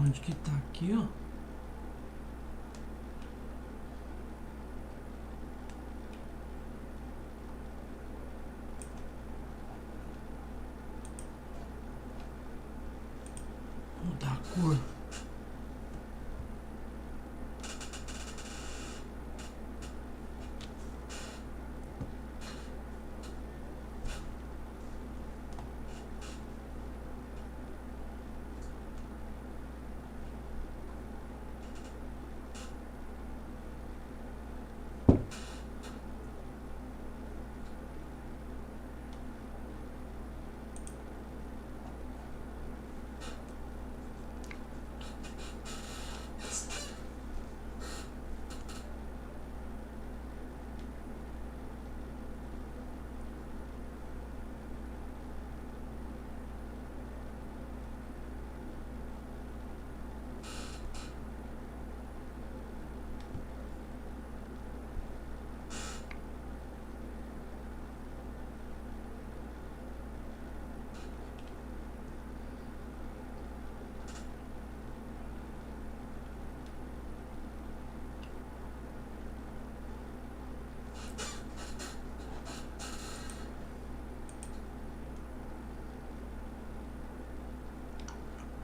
Onde que tá aqui, ó? Mudar a cor.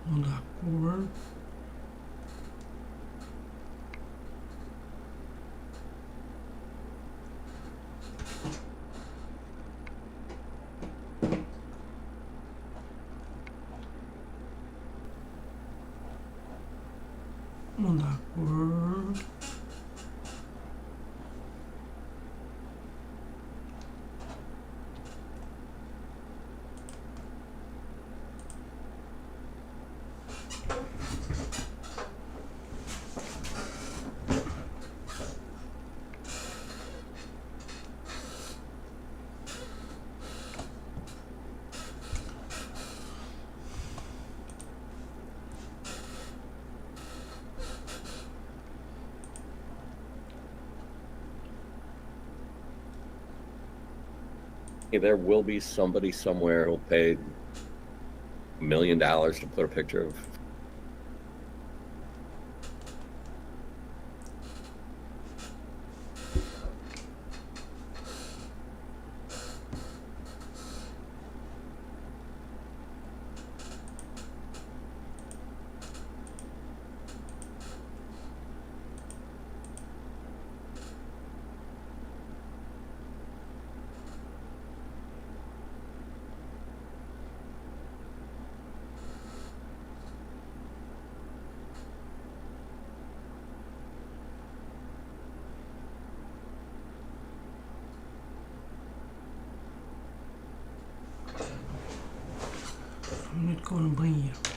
Mudar a cor. Mudar a cor. There will be somebody somewhere who'll pay $1 million to put a picture of. Muito cor no banheiro.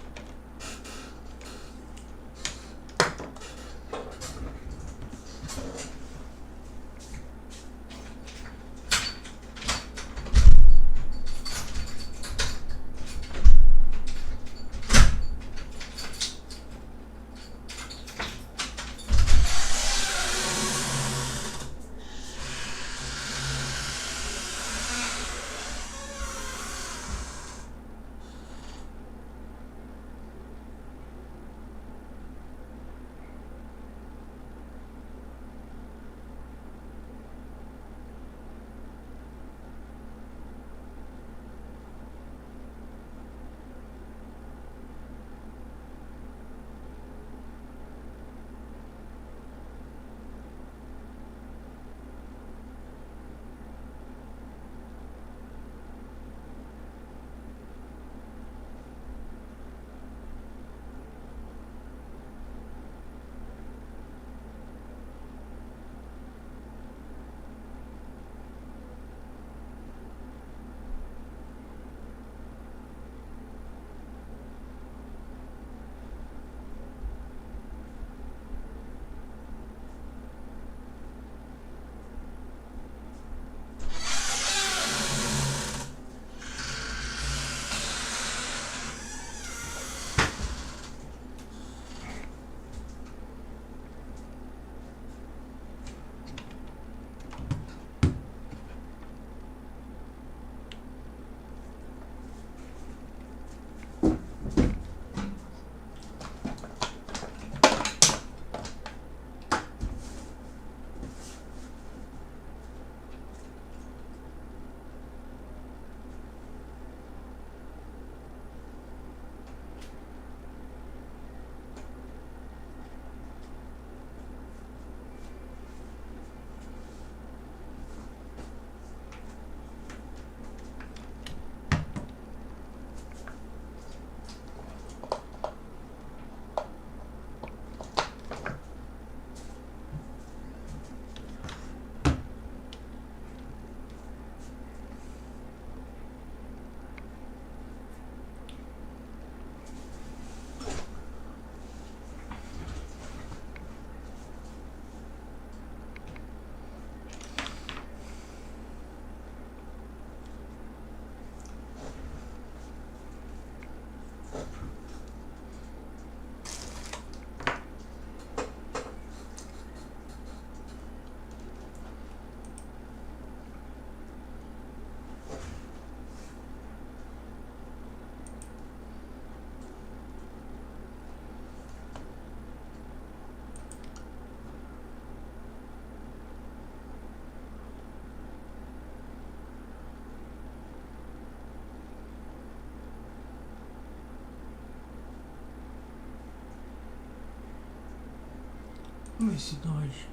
Vamos ver se dois.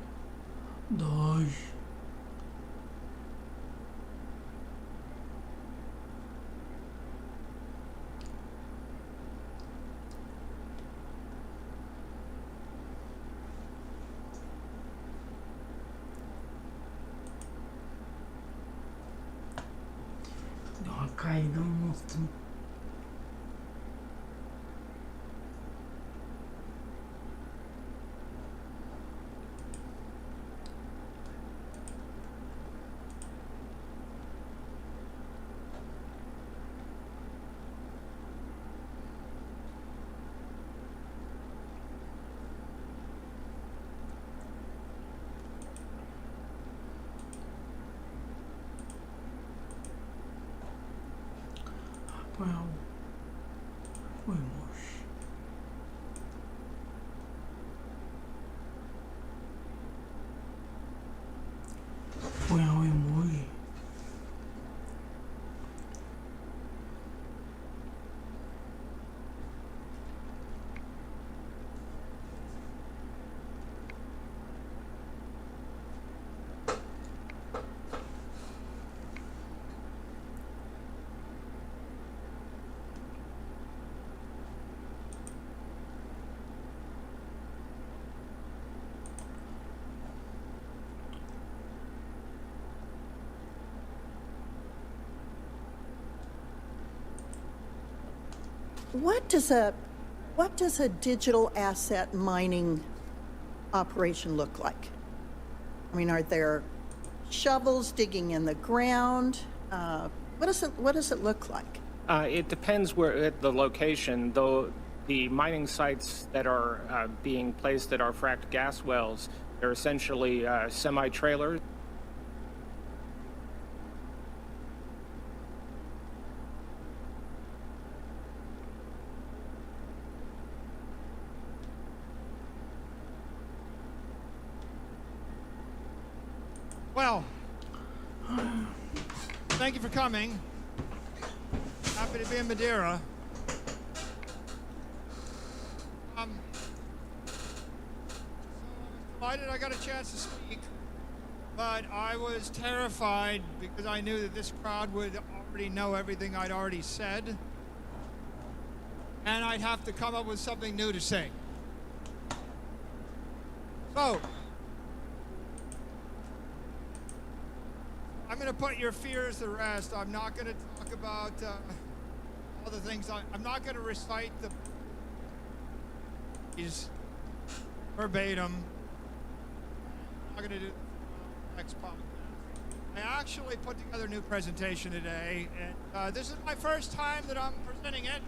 Dois. Deu uma caída no monstro. Põe o emoji. Põe o emoji. What does a digital asset mining operation look like? I mean, are there shovels digging in the ground? What does it look like? It depends where at the location, though the mining sites that are being placed at our fracked gas wells, they're essentially semi-trailers. Well, thank you for coming. Happy to be in Madeira. Delighted I got a chance to speak, but I was terrified because I knew that this crowd would already know everything I'd already said, and I'd have to come up with something new to say. So, I'm going to put your fears to rest. I'm not going to talk about all the things. I'm not going to recite these verbatim. I'm not going to do the next podcast. I actually put together a new presentation today, and this is my first time that I'm presenting it.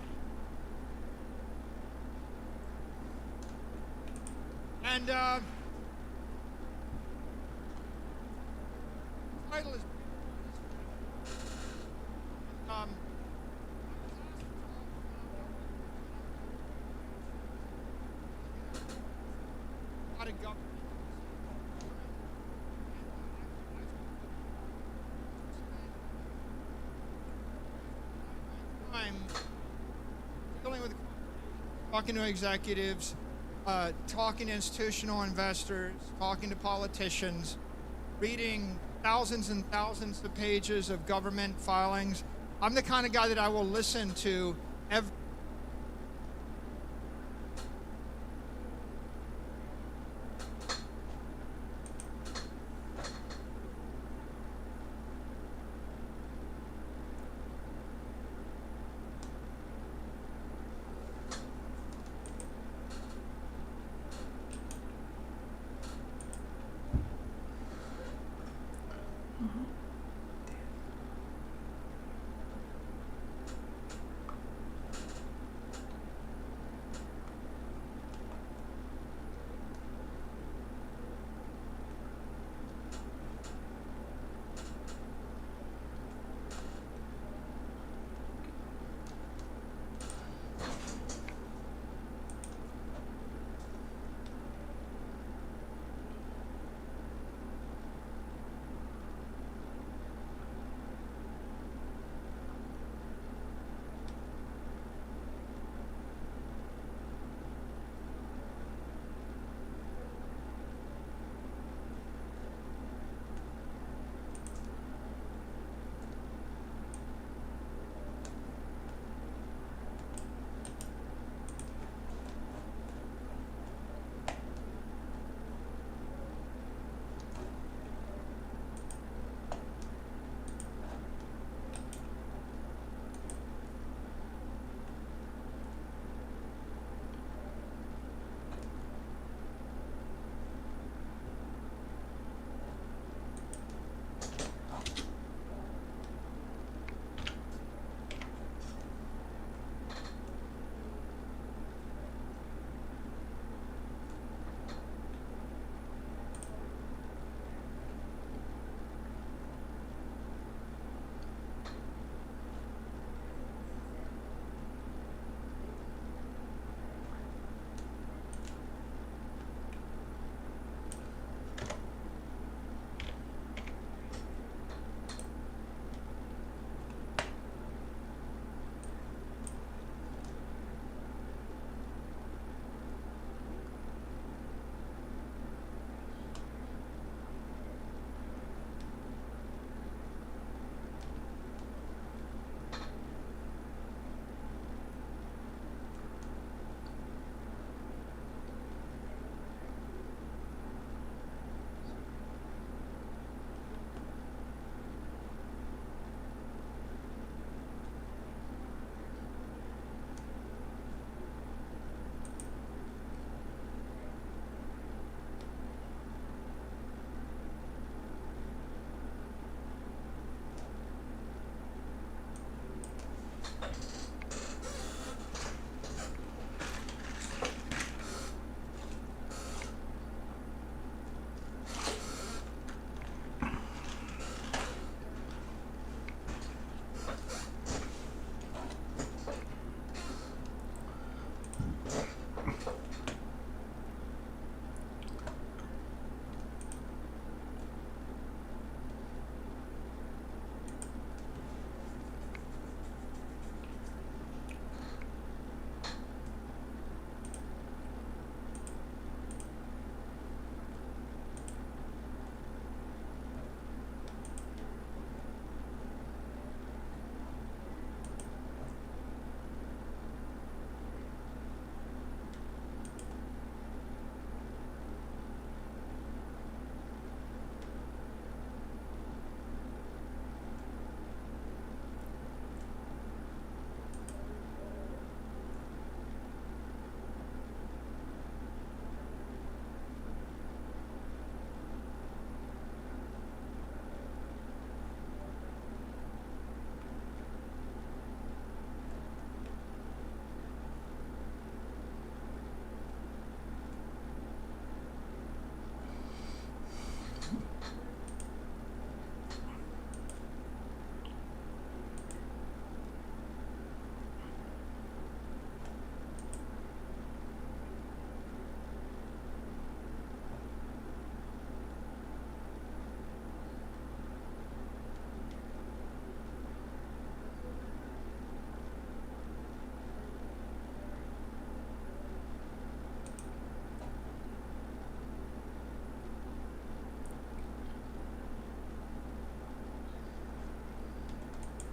And the title is how to govern. I'm dealing with talking to executives, talking to institutional investors, talking to politicians, reading thousands and thousands of pages of government filings. I'm the kind of guy that I will listen to every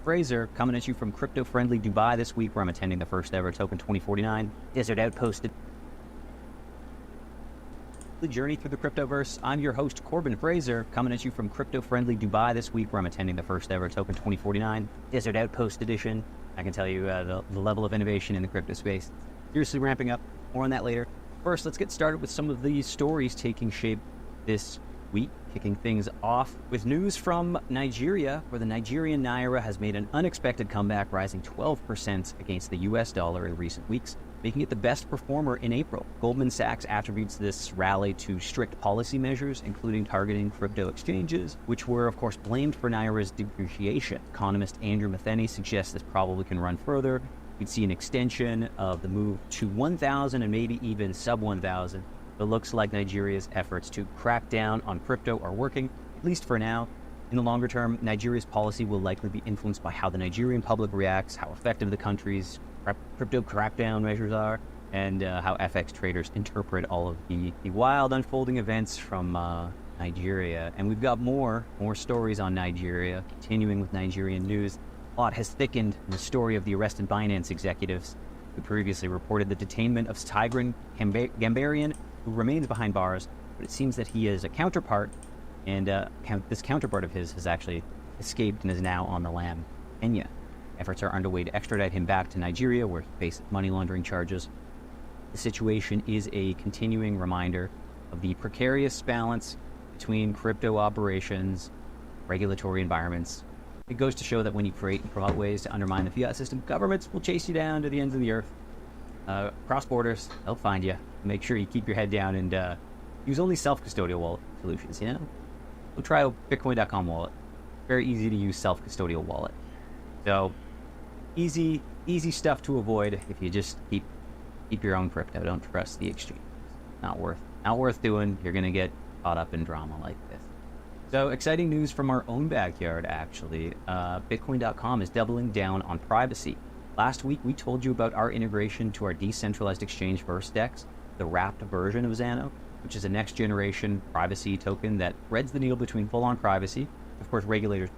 Fraser, coming at you from crypto-friendly Dubai this week, where I'm attending the first ever Token 2049 Desert Outpost the journey through the cryptoverse. I'm your host, Corbin Fraser, coming at you from crypto-friendly Dubai this week, where I'm attending the first ever Token 2049 Desert Outpost edition. I can tell you the level of innovation in the crypto space seriously ramping up. More on that later. First, let's get started with some of these stories taking shape this week, kicking things off with news from Nigeria, where the Nigerian naira has made an unexpected comeback, rising 12% against the US dollar in recent weeks, making it the best performer in April. Goldman Sachs attributes this rally to strict policy measures, including targeting crypto exchanges, which were, of course, blamed for naira's depreciation. Economist Andrew Matheny suggests this probably can run further. We'd see an extension of the move to 1,000 and maybe even sub 1,000. But it looks like Nigeria's efforts to crack down on crypto are working, at least for now. In the longer term, Nigeria's policy will likely be influenced by how the Nigerian public reacts, how effective the country's crypto crackdown measures are, and how FX traders interpret all of the wild unfolding events from Nigeria. And we've got more stories on Nigeria, continuing with Nigerian news. A lot has thickened in the story of the arrested Binance executives who previously reported the detainment of Tigran Gambarian, who remains behind bars, but it seems that he is a counterpart, and this counterpart of his has actually escaped and is now on the lam in Kenya. Efforts are underway to extradite him back to Nigeria, where he faces money laundering charges. The situation is a continuing reminder of the precarious balance between crypto operations, regulatory environments. It goes to show that when you create and promote ways to undermine the fiat system, governments will chase you down to the ends of the earth. Cross borders, they'll find you. Make sure you keep your head down and use only self-custodial wallet solutions, you know? We'll try a Bitcoin.com wallet. Very easy to use self-custodial wallet. So, easy stuff to avoid if you just keep your own crypto. Don't trust the exchange. Not worth doing. You're gonna get caught up in drama like this. So, exciting news from our own backyard, actually. Bitcoin.com is doubling down on privacy. Last week, we told you about our integration to our decentralized exchange VerseDex, the wrapped version of Xano, which is a next-generation privacy token that threads the needle between full-on privacy. Of course, regulators,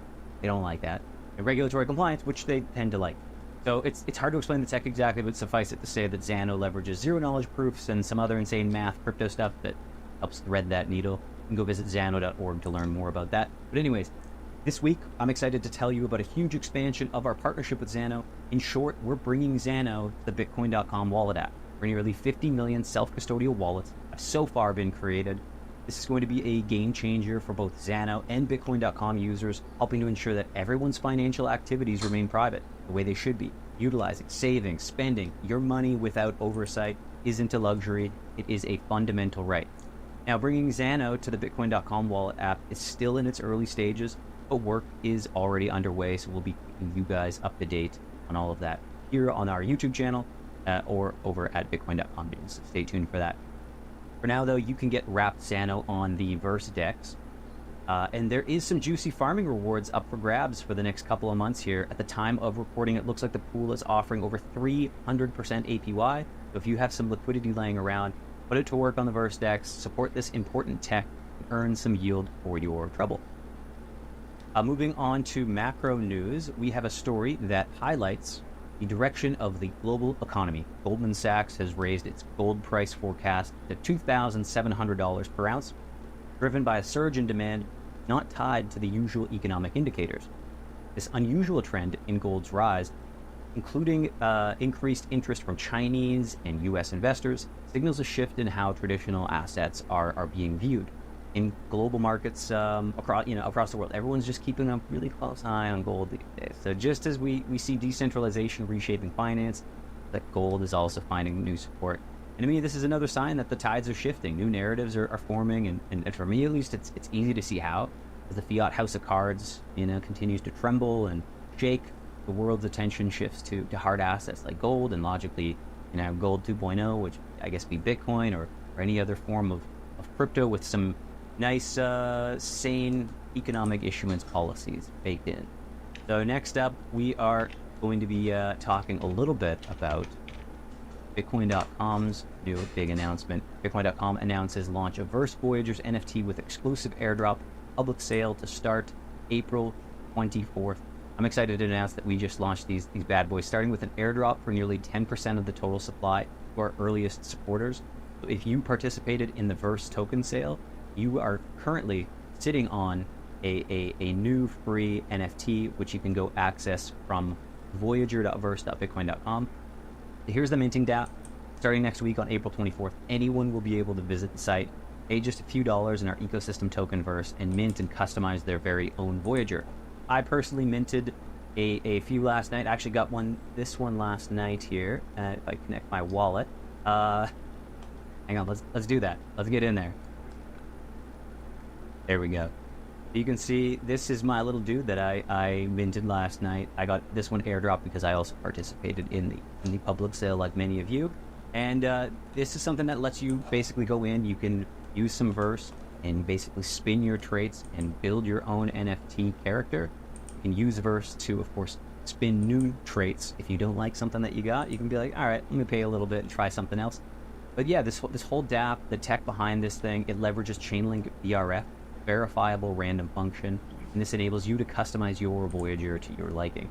they don't like that, and regulatory compliance, which they tend to like. So it's hard to explain the tech exactly, but suffice it to say that Xano leverages zero-knowledge proofs and some other insane math crypto stuff that helps thread that needle. You can go visit xano.org to learn more about that. But anyways, this week, I'm excited to tell you about a huge expansion of our partnership with Xano. In short, we're bringing Xano to the Bitcoin.com wallet app, where nearly 50 million self-custodial wallets have so far been created. This is going to be a game changer for both Xano and Bitcoin.com users, helping to ensure that everyone's financial activities remain private, the way they should be. Utilizing, saving, spending your money without oversight isn't a luxury, it is a fundamental right. Now, bringing Xano to the Bitcoin.com wallet app is still in its early stages, but work is already underway, so we'll be keeping you guys up to date on all of that here on our YouTube channel or over at Bitcoin.com. So stay tuned for that. For now, though, you can get wrapped Xano on the VerseDex, and there is some juicy farming rewards up for grabs for the next couple of months here. At the time of recording, it looks like the pool is offering over 300% APY. So if you have some liquidity laying around, put it to work on the VerseDex, support this important tech, and earn some yield for your trouble. Moving on to macro news, we have a story that highlights the direction of the global economy. Goldman Sachs has raised its gold price forecast to $2,700 per ounce, driven by a surge in demand not tied to the usual economic indicators. This unusual trend in gold's rise, including increased interest from Chinese and U.S. investors, signals a shift in how traditional assets are being viewed. In global markets across the world, everyone's just keeping a really close eye on gold these days. So just as we see decentralization reshaping finance, that gold is also finding new support. And to me, this is another sign that the tides are shifting. New narratives are forming, and for me at least, it's easy to see how. As the fiat house of cards, continues to tremble and shake, the world's attention shifts to hard assets like gold, and logically, gold 2.0, which I guess be Bitcoin or any other form of crypto with some nice, sane economic issuance policies baked in. So next up, we are going to be talking a little bit about Bitcoin.com's new big announcement. Bitcoin.com announces launch of Verse Voyager's NFT with exclusive airdrop, public sale to start April 24th. I'm excited to announce that we just launched these bad boys, starting with an airdrop for nearly 10% of the total supply to our earliest supporters. So if you participated in the Verse token sale, you are currently sitting on a new free NFT, which you can go access from voyager.verse.bitcoin.com. Here's the minting date. Starting next week on April 24th, anyone will be able to visit the site, pay just a few dollars in our ecosystem token Verse, and mint and customize their very own Voyager. I personally minted a few last night. I actually got this one last night here. If I connect my wallet. Hang on, let's do that. Let's get in there. There we go. You can see this is my little dude that I minted last night. I got this one airdrop because I also participated in the public sale like many of you. And this is something that lets you basically go in. You can use some Verse and basically spin your traits and build your own NFT character. You can use Verse to, of course, spin new traits. If you don't like something that you got, you can be like, all right, let me pay a little bit and try something else. But yeah, this whole dApp, the tech behind this thing, it leverages Chainlink VRF, verifiable random function, and this enables you to customize your Voyager to your liking.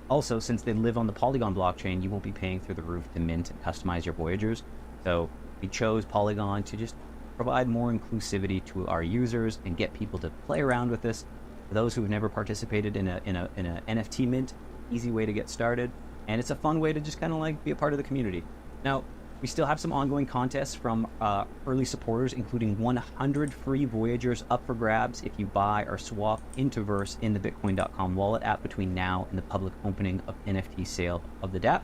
Also, since they live on the Polygon blockchain, you won't be paying through the roof to mint and customize your Voyagers. So we chose Polygon to just provide more inclusivity to our users and get people to play around with this. For those who have never participated in a NFT mint, easy way to get started, and it's a fun way to just kind of like be a part of the community. Now, we still have some ongoing contests from early supporters, including 100 free Voyagers up for grabs if you buy or swap into Verse in the Bitcoin.com wallet app between now and the public opening of NFT sale of the dApp.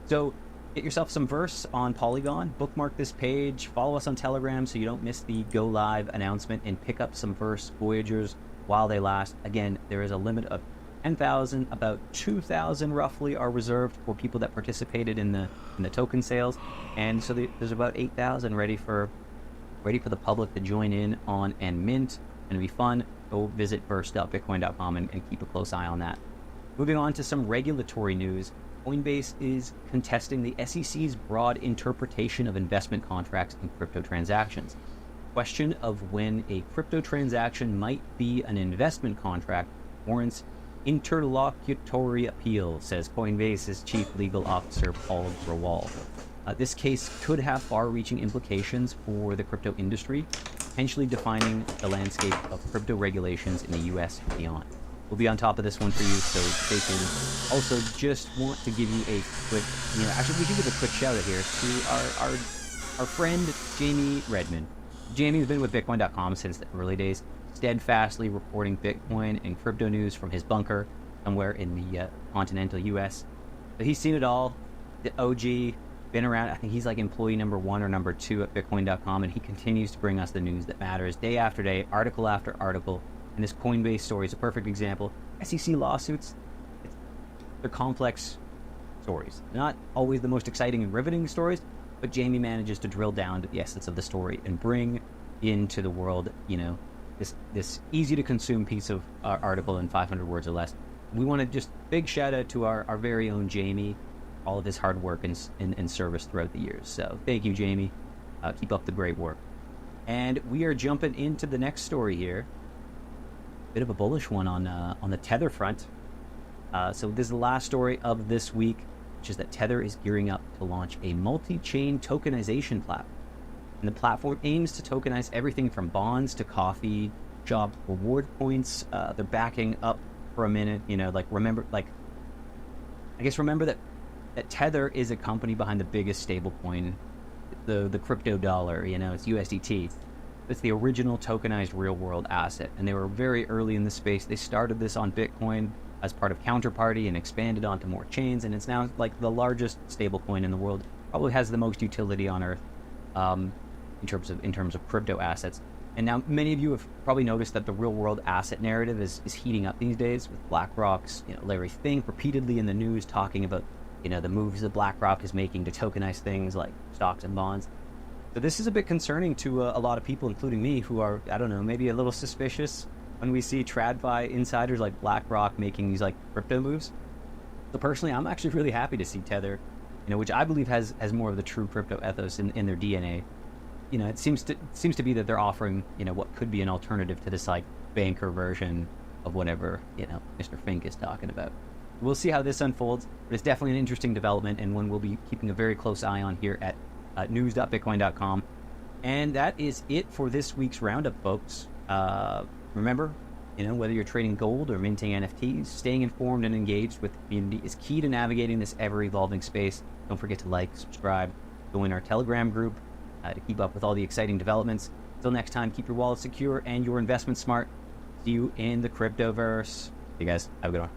So get yourself some Verse on Polygon, bookmark this page, follow us on Telegram so you don't miss the go live announcement, and pick up some Verse Voyagers while they last. Again, there is a limit of 10,000, about 2,000 roughly are reserved for people that participated in the token sales, and so there's about 8,000 ready for the public to join in on and mint, and it'll be fun. Go visit verse.bitcoin.com and keep a close eye on that. Moving on to some regulatory news, Coinbase is contesting the SEC's broad interpretation of investment contracts and crypto transactions. Question of when a crypto transaction might be an investment contract warrants interlocutory appeal, says Coinbase's chief legal officer Paul Grewal. This case could have far-reaching implications for the crypto industry, potentially defining the landscape of crypto regulations in the U.S. and beyond. We'll be on top of this one for you, so stay tuned. Also, just want to give you a quick, actually we should give a quick shout out here to our friend Jamie Redmond. Jamie's been with Bitcoin.com since the early days, steadfastly reporting Bitcoin and crypto news from his bunker somewhere in the continental US. So he's seen it all, the OG, been around. I think he's like employee number 1 or number 2 at Bitcoin.com, and he continues to bring us the news that matters day after day, article after article. And this Coinbase story is a perfect example. SEC lawsuits, they're complex stories. Not always the most exciting and riveting stories, but Jamie manages to drill down to the essence of the story and bring into the world, this easy to consume piece of article in 500 words or less. We want to just big shout out to our very own Jamie, all of his hard work and service throughout the years. So thank you, Jamie. Keep up the great work. And we are jumping into the next story here. Bit of a bullish one on the Tether front. So this is the last story of this week, which is that Tether is gearing up to launch a multi-chain tokenization platform. And the platform aims to tokenize everything from bonds to coffee shop reward points. They're backing up for a minute, remember that Tether is a company behind the biggest stablecoin, the crypto dollar, it's USDT. It's the original tokenized real world asset, and they were very early in the space. They started this on Bitcoin as part of Counterparty and expanded onto more chains, and it's now like the largest stablecoin in the world. Probably has the most utility on Earth. In terms of crypto assets. And now many of you have probably noticed that the real world asset narrative is heating up these days, with BlackRock's Larry Fink repeatedly in the news talking about the moves that BlackRock is making to tokenize things like stocks and bonds. So this is a bit concerning to a lot of people, including me, who are, maybe a little suspicious when we see TradFi insiders like BlackRock making these crypto moves. So personally, I'm actually really happy to see Tether, which I believe has more of the true crypto ethos in their DNA. It seems to be that they're offering, what could be an alternative to this banker version of whatever, Mr. Fink is talking about. We'll see how this unfolds, but it's definitely an interesting development and one we'll be keeping a very close eye on here at news.bitcoin.com. And that is it for this week's roundup, folks. Remember, whether you're trading gold or minting NFTs, staying informed and engaged with the community is key to navigating this ever-evolving space. Don't forget to like, subscribe, join our Telegram group to keep up with all the exciting developments. Until next time, keep your wallet secure and your investment smart. See you in the cryptoverse. See you guys. Have a good one.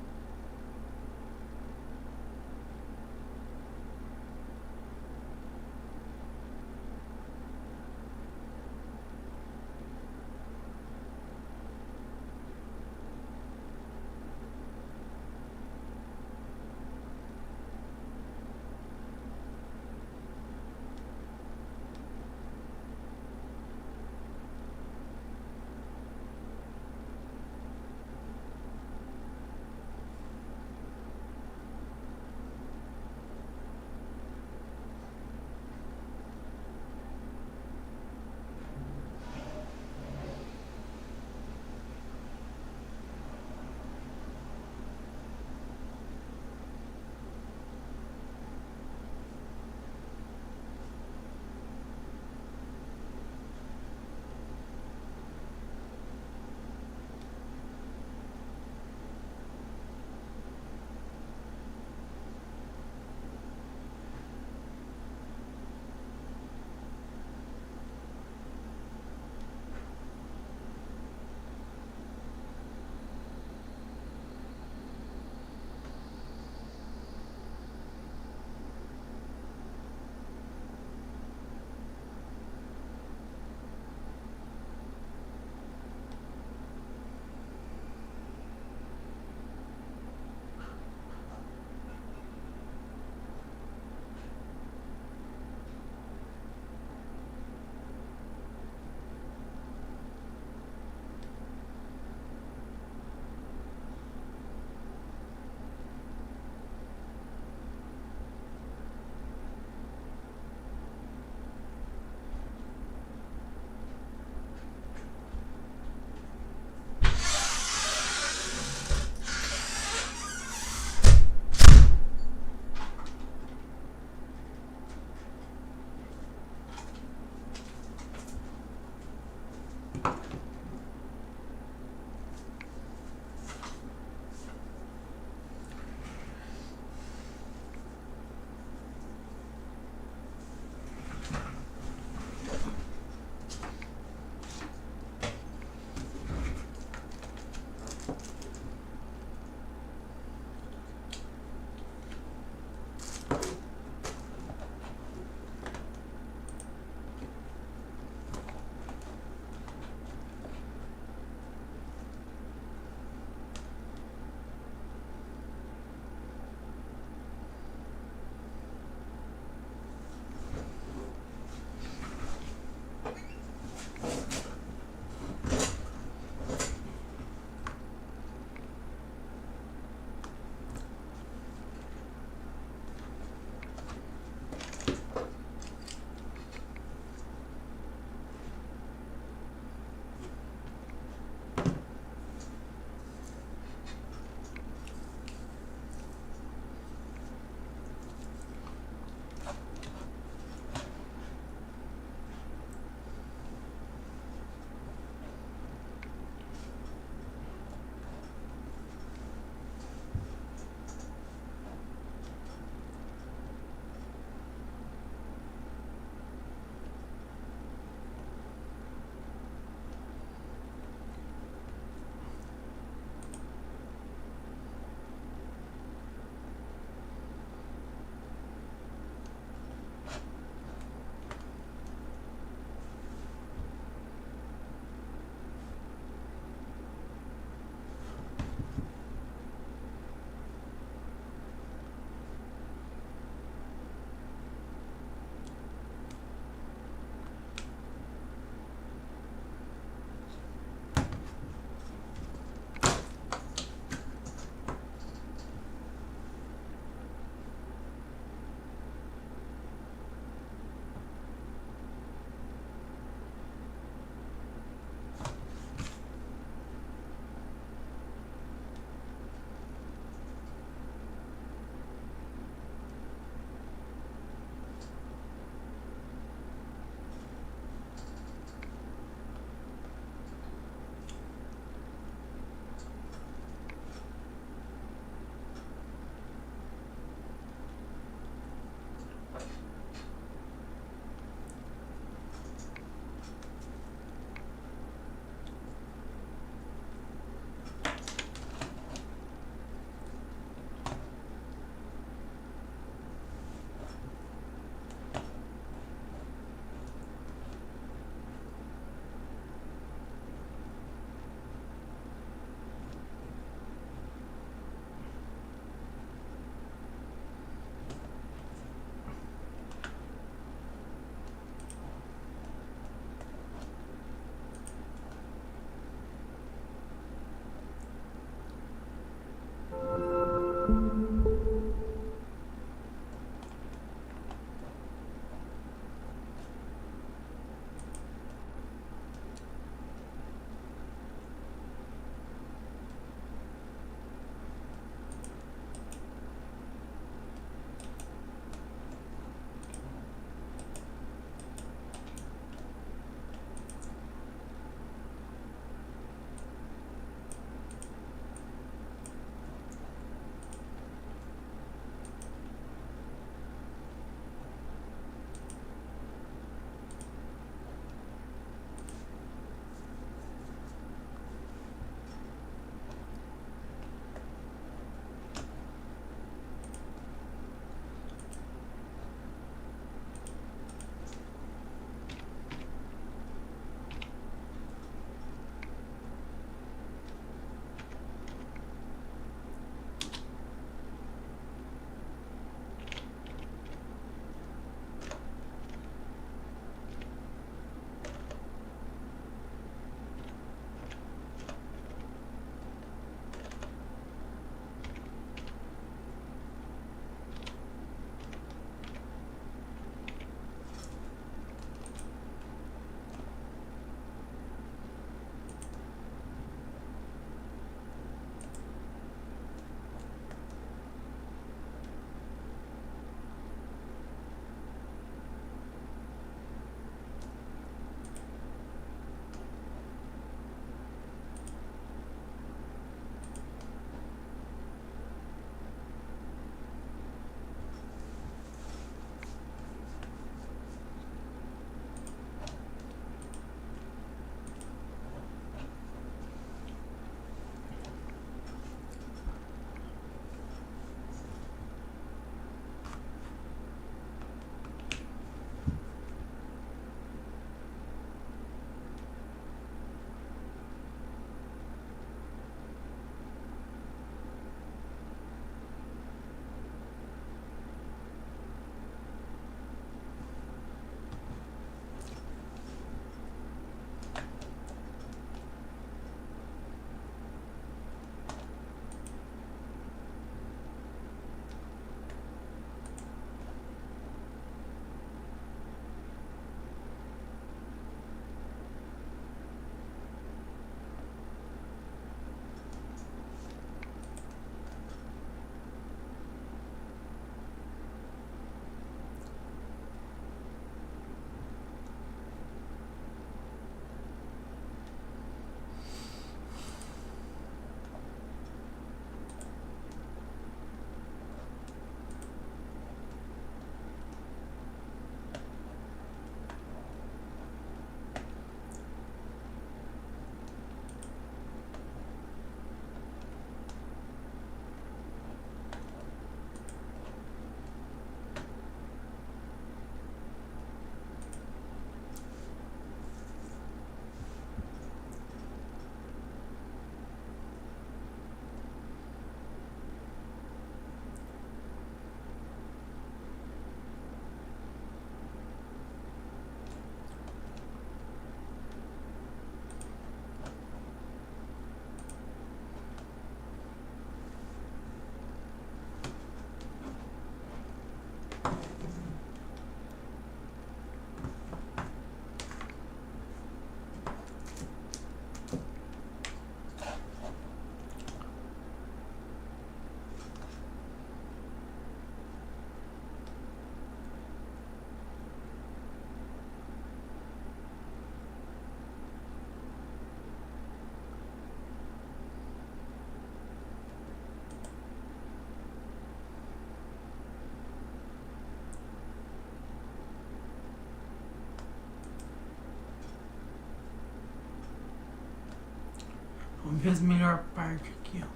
Vamos ver as melhor parte aqui, ó.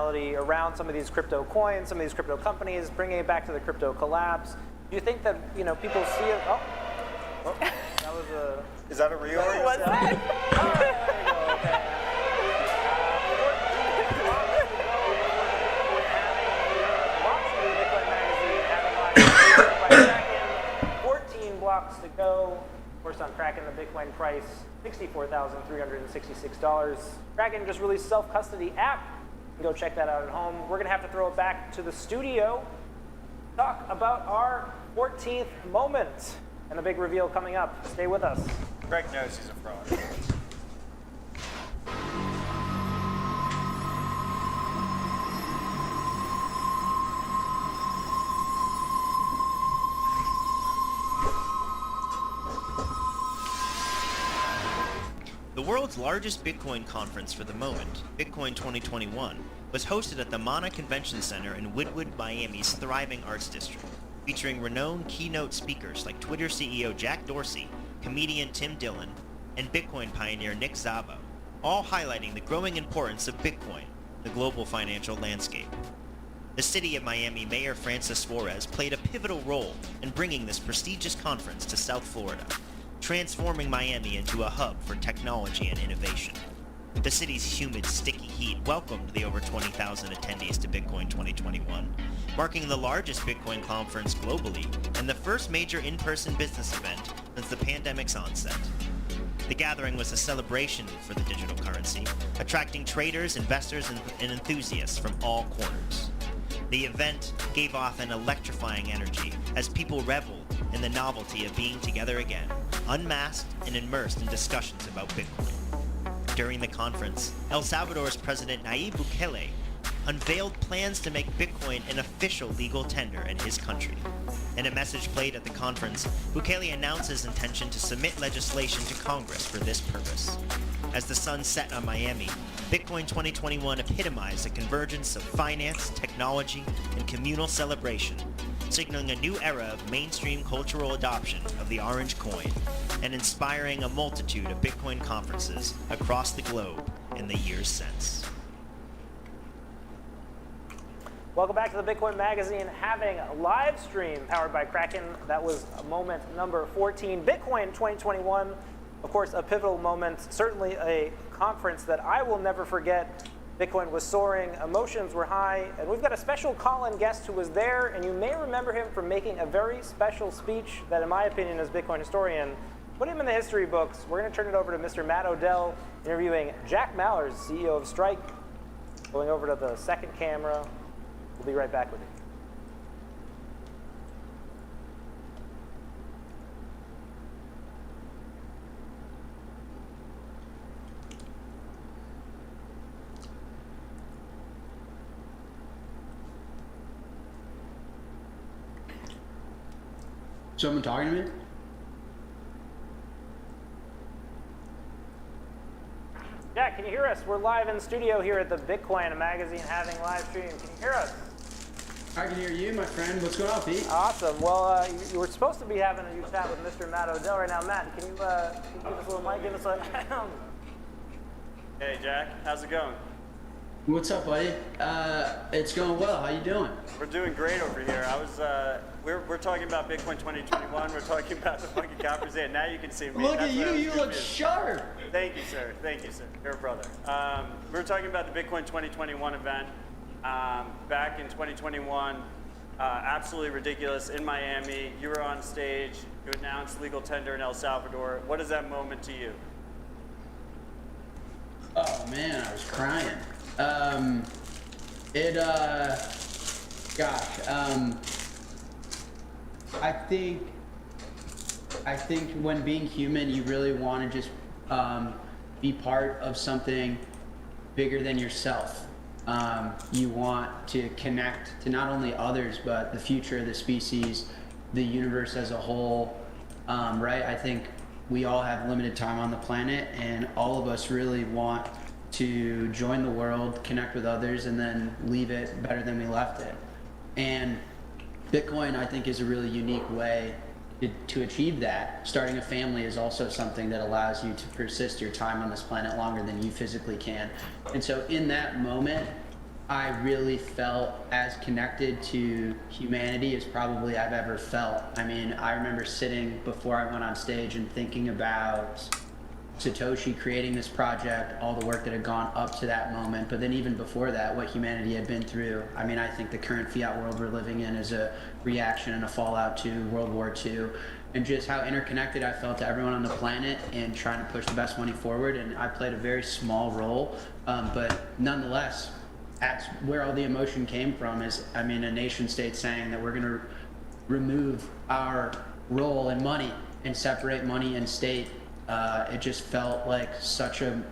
Around some of these crypto coins, some of these crypto companies, bringing it back to the crypto collapse. Do you think that people see it? Oh, that was a. Is that a reorg? What's that? All right, there you go. Okay. Kraken, 14 blocks to go. Of course, on Kraken, the Bitcoin price $64,366. Kraken just released self-custody app. Go check that out at home. We're going to have to throw it back to the studio. Talk about our 14th moment and the big reveal coming up. Stay with us. Greg knows he's a fraud. The world's largest Bitcoin conference for the moment, Bitcoin 2021, was hosted at the Mana Convention Center in Woodwood, Miami's thriving arts district, featuring renowned keynote speakers like Twitter CEO Jack Dorsey, comedian Tim Dillon, and Bitcoin pioneer Nick Szabo, all highlighting the growing importance of Bitcoin in the global financial landscape. The City of Miami Mayor Francis Suarez played a pivotal role in bringing this prestigious conference to South Florida, transforming Miami into a hub for technology and innovation. The city's humid, sticky heat welcomed the over 20,000 attendees to Bitcoin 2021, marking the largest Bitcoin conference globally and the first major in-person business event since the pandemic's onset. The gathering was a celebration for the digital currency, attracting traders, investors, and enthusiasts from all corners. The event gave off an electrifying energy as people reveled in the novelty of being together again, unmasked and immersed in discussions about Bitcoin. During the conference, El Salvador's President Nayib Bukele unveiled plans to make Bitcoin an official legal tender in his country. In a message played at the conference, Bukele announced his intention to submit legislation to Congress for this purpose. As the sun set on Miami, Bitcoin 2021 epitomized the convergence of finance, technology, and communal celebration, signaling a new era of mainstream cultural adoption of the orange coin and inspiring a multitude of Bitcoin conferences across the globe in the years since. Welcome back to the Bitcoin Magazine, having a live stream powered by Kraken. That was moment number 14, Bitcoin 2021. Of course, a pivotal moment, certainly a conference that I will never forget. Bitcoin was soaring, emotions were high, and we've got a special call-in guest who was there, and you may remember him from making a very special speech that, in my opinion, as Bitcoin historian, put him in the history books. We're going to turn it over to Mr. Matt Odell, interviewing Jack Mallers, CEO of Strike. Going over to the second camera. We'll be right back with you. Someone talking to me? Jack, can you hear us? We're live in studio here at the Bitcoin Magazine having live stream. Can you hear us? I can hear you, my friend. What's going on, Pete? Awesome. Well, you were supposed to be having a chat with Mr. Matt Odell right now. Matt, can you give us a little mic? Give us a... Hey, Jack. How's it going? What's up, buddy? It's going well. How you doing? We're doing great over here. We're talking about Bitcoin 2021. We're talking about the Funky Conference, and now you can see me. Look That's at you. what I was You gonna look do. sharp. Thank you, sir. Thank you, sir. You're a brother. We're talking about the Bitcoin 2021 event back in 2021. Absolutely ridiculous in Miami. You were on stage. You announced legal tender in El Salvador. What is that moment to you? Oh man, I was crying. I think when being human, you really want to just be part of something bigger than yourself. You want to connect to not only others, but the future of the species, the universe as a whole, right? I think we all have limited time on the planet, and all of us really want to join the world, connect with others, and then leave it better than we left it. And Bitcoin, I think, is a really unique way to achieve that. Starting a family is also something that allows you to persist your time on this planet longer than you physically can. And so in that moment, I really felt as connected to humanity as probably I've ever felt. I mean, I remember sitting before I went on stage and thinking about Satoshi creating this project, all the work that had gone up to that moment, but then even before that, what humanity had been through. I mean, I think the current fiat world we're living in is a reaction and a fallout to World War II, and just how interconnected I felt to everyone on the planet and trying to push the best money forward. And I played a very small role, but nonetheless, that's where all the emotion came from. Is, I mean, a nation state saying that we're going to remove our role in money and separate money and state. It just felt like such a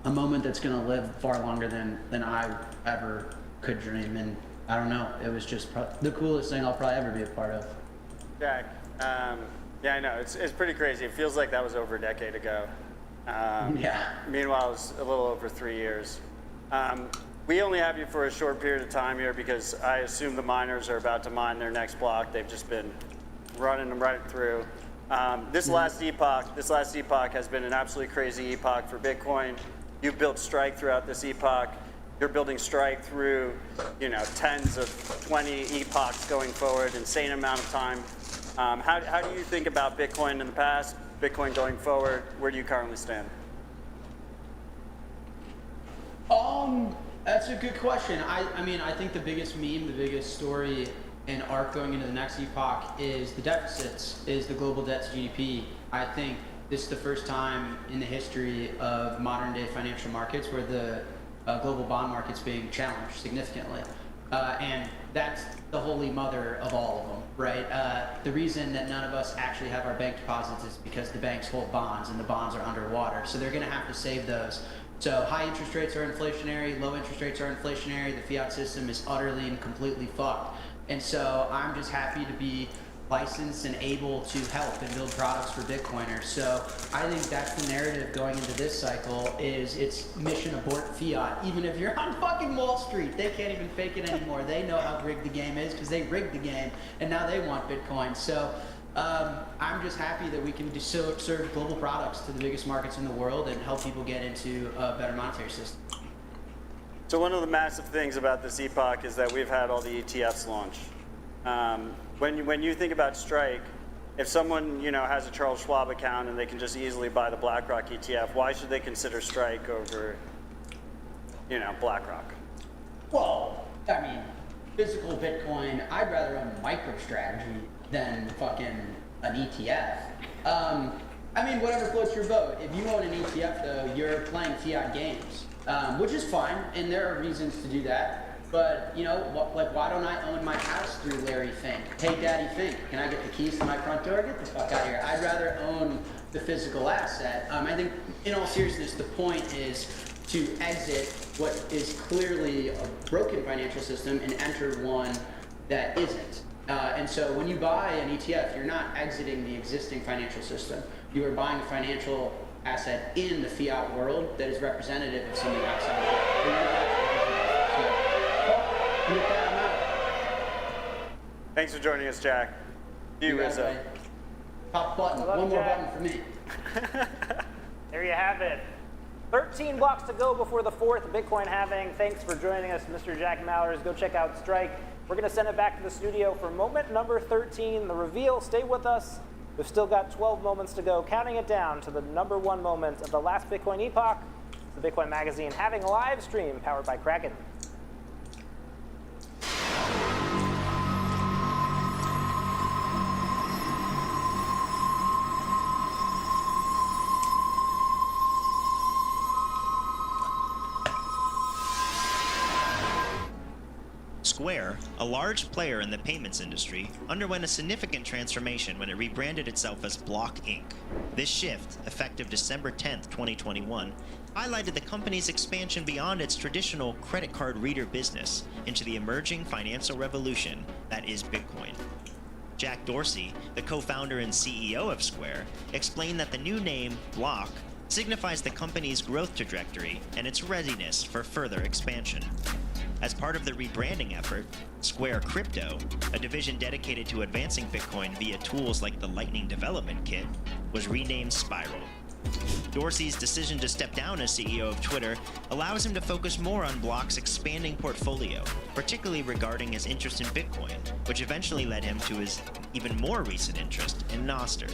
moment that's going to live far longer than I ever could dream. And I don't know, it was just the coolest thing I'll probably ever be a part of. Jack, yeah, I know, it's pretty crazy. It feels like that was over a decade ago. Yeah. Meanwhile, it was a little over 3 years. We only have you for a short period of time here because I assume the miners are about to mine their next block. They've just been running them right through. This last epoch has been an absolutely crazy epoch for Bitcoin. You've built Strike throughout this epoch. You're building Strike through, tens of 20 epochs going forward, insane amount of time. How do you think about Bitcoin in the past, Bitcoin going forward? Where do you currently stand? That's a good question. I mean, I think the biggest meme, the biggest story and arc going into the next epoch is the deficits, is the global debt to GDP. I think this is the first time in the history of modern day financial markets where the global bond market's being challenged significantly. And that's the holy mother of all of them, right? The reason that none of us actually have our bank deposits is because the banks hold bonds and the bonds are underwater. So they're gonna have to save those. So high interest rates are inflationary, low interest rates are inflationary, the fiat system is utterly and completely fucked. And so I'm just happy to be licensed and able to help and build products for Bitcoiners. So I think that's the narrative going into this cycle, is it's mission abort fiat. Even if you're on fucking Wall Street, they can't even fake it anymore. They know how rigged the game is because they rigged the game and now they want Bitcoin. So I'm just happy that we can serve global products to the biggest markets in the world and help people get into a better monetary system. So one of the massive things about this epoch is that we've had all the ETFs launch. When you think about Strike, if someone has a Charles Schwab account and they can just easily buy the BlackRock ETF, why should they consider Strike over BlackRock? Well, I mean, physical Bitcoin, I'd rather own MicroStrategy than fucking an ETF. I mean, whatever floats your boat. If you own an ETF, though, you're playing fiat games, which is fine, and there are reasons to do that. But, why don't I own my house through Larry Fink? Hey, Daddy Fink, can I get the keys to my front door? Get the fuck out of here. I'd rather own the physical asset. I think, in all seriousness, the point is to exit what is clearly a broken financial system and enter one that isn't. And so when you buy an ETF, you're not exiting the existing financial system. You are buying a financial asset in the fiat world that is representative of something outside of it. So, with that, I'm out. Thanks for joining us, Jack. You, Rizzo. Top button. One more button for me. There you have it. 13 blocks to go before the fourth Bitcoin halving. Thanks for joining us, Mr. Jack Mallers. Go check out Strike. We're going to send it back to the studio for moment number 13, the reveal. Stay with us. We've still got 12 moments to go, counting it down to the number one moment of the last Bitcoin epoch. It's the Bitcoin Magazine having a live stream powered by Kraken. Square, a large player in the payments industry, underwent a significant transformation when it rebranded itself as Block Inc. This shift, effective December 10th, 2021, highlighted the company's expansion beyond its traditional credit card reader business into the emerging financial revolution that is Bitcoin. Jack Dorsey, the co-founder and CEO of Square, explained that the new name, Block, signifies the company's growth trajectory and its readiness for further expansion. As part of the rebranding effort, Square Crypto, a division dedicated to advancing Bitcoin via tools like the Lightning Development Kit, was renamed Spiral. Dorsey's decision to step down as CEO of Twitter allows him to focus more on Block's expanding portfolio, particularly regarding his interest in Bitcoin, which eventually led him to his even more recent interest in Nostr.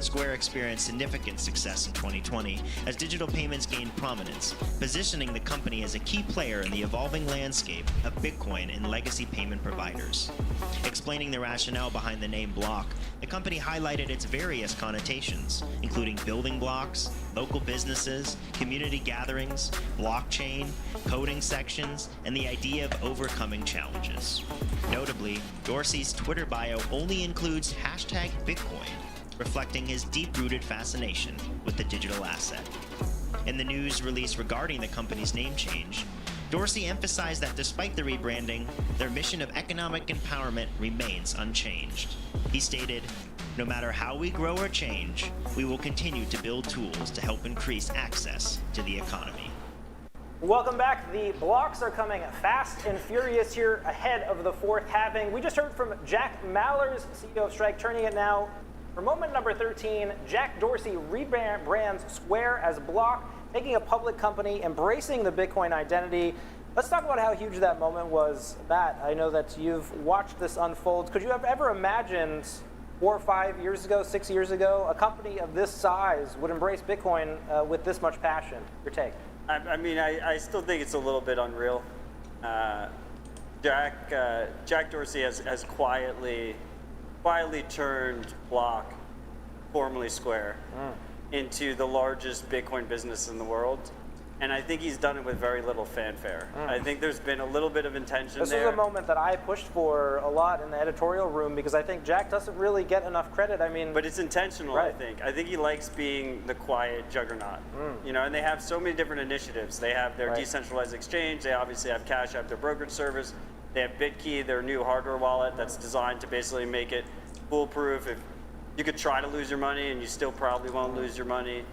Square experienced significant success in 2020 as digital payments gained prominence, positioning the company as a key player in the evolving landscape of Bitcoin and legacy payment providers. Explaining the rationale behind the name Block, the company highlighted its various connotations, including building blocks, local businesses, community gatherings, blockchain, coding sections, and the idea of overcoming challenges. Notably, Dorsey's Twitter bio only includes #Bitcoin, reflecting his deep-rooted fascination with the digital asset. In the news release regarding the company's name change, Dorsey emphasized that despite the rebranding, their mission of economic empowerment remains unchanged. He stated, "No matter how we grow or change, we will continue to build tools to help increase access to the economy." Welcome back. The blocks are coming fast and furious here ahead of the fourth halving. We just heard from Jack Mallers, CEO of Strike, turning it now. For moment number 13, Jack Dorsey rebrands Square as Block, making a public company, embracing the Bitcoin identity. Let's talk about how huge that moment was. Matt, I know that you've watched this unfold. Could you have ever imagined 4 or 5 years ago, 6 years ago, a company of this size would embrace Bitcoin with this much passion? Your take? I mean, I still think it's a little bit unreal. Jack Dorsey has quietly turned Block, formerly Square, into the largest Bitcoin business in the world. And I think he's done it with very little fanfare. I think there's been a little bit of intention there. This is a moment that I pushed for a lot in the editorial room because I think Jack doesn't really get enough credit. I mean, but it's intentional, right. I think. I think he likes being the quiet juggernaut. You know, and they have so many different initiatives. They have their decentralized exchange. They obviously have Cash App, their brokerage service. They have BitKey, their new hardware wallet that's designed to basically make it foolproof. If you could try to lose your money and you still probably won't lose your money.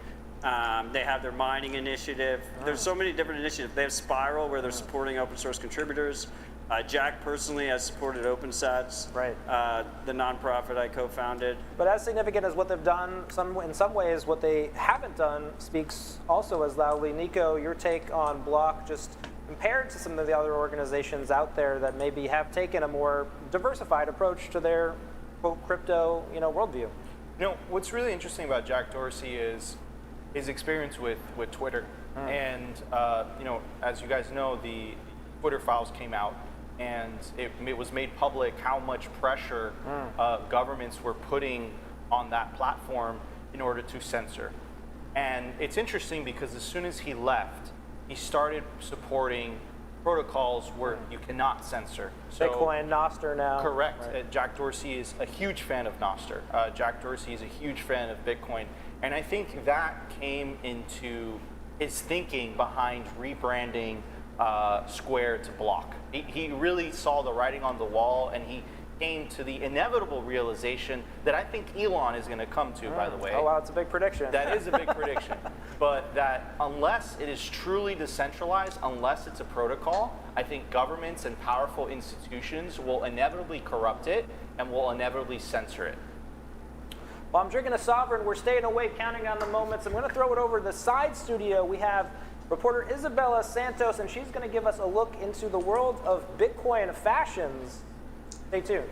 They have their mining initiative. There's so many different initiatives. They have Spiral, where they're supporting open source contributors. Jack personally has supported OpenSats, the nonprofit I co-founded. But as significant as what they've done, in some ways, what they haven't done speaks also as loudly. Nico, your take on Block, just compared to some of the other organizations out there that maybe have taken a more diversified approach to their quote crypto, worldview. You know, what's really interesting about Jack Dorsey is his experience with Twitter. And, as you guys know, the Twitter files came out and it was made public how much pressure governments were putting on that platform in order to censor. And it's interesting because as soon as he left, he started supporting protocols where you cannot censor. So, Bitcoin, Nostr now. Correct. Jack Dorsey is a huge fan of Nostr. Jack Dorsey is a huge fan of Bitcoin. And I think that came into his thinking behind rebranding Square to Block. He really saw the writing on the wall, and he came to the inevitable realization that I think Elon is going to come to, by the way. Oh, wow, it's a big prediction. That is a big prediction. But that unless it is truly decentralized, unless it's a protocol, I think governments and powerful institutions will inevitably corrupt it and will inevitably censor it. Well, I'm drinking a Sovereign. We're staying awake, counting on the moments. I'm going to throw it over to the side studio. We have reporter Isabella Santos, and she's going to give us a look into the world of Bitcoin fashions. Stay tuned.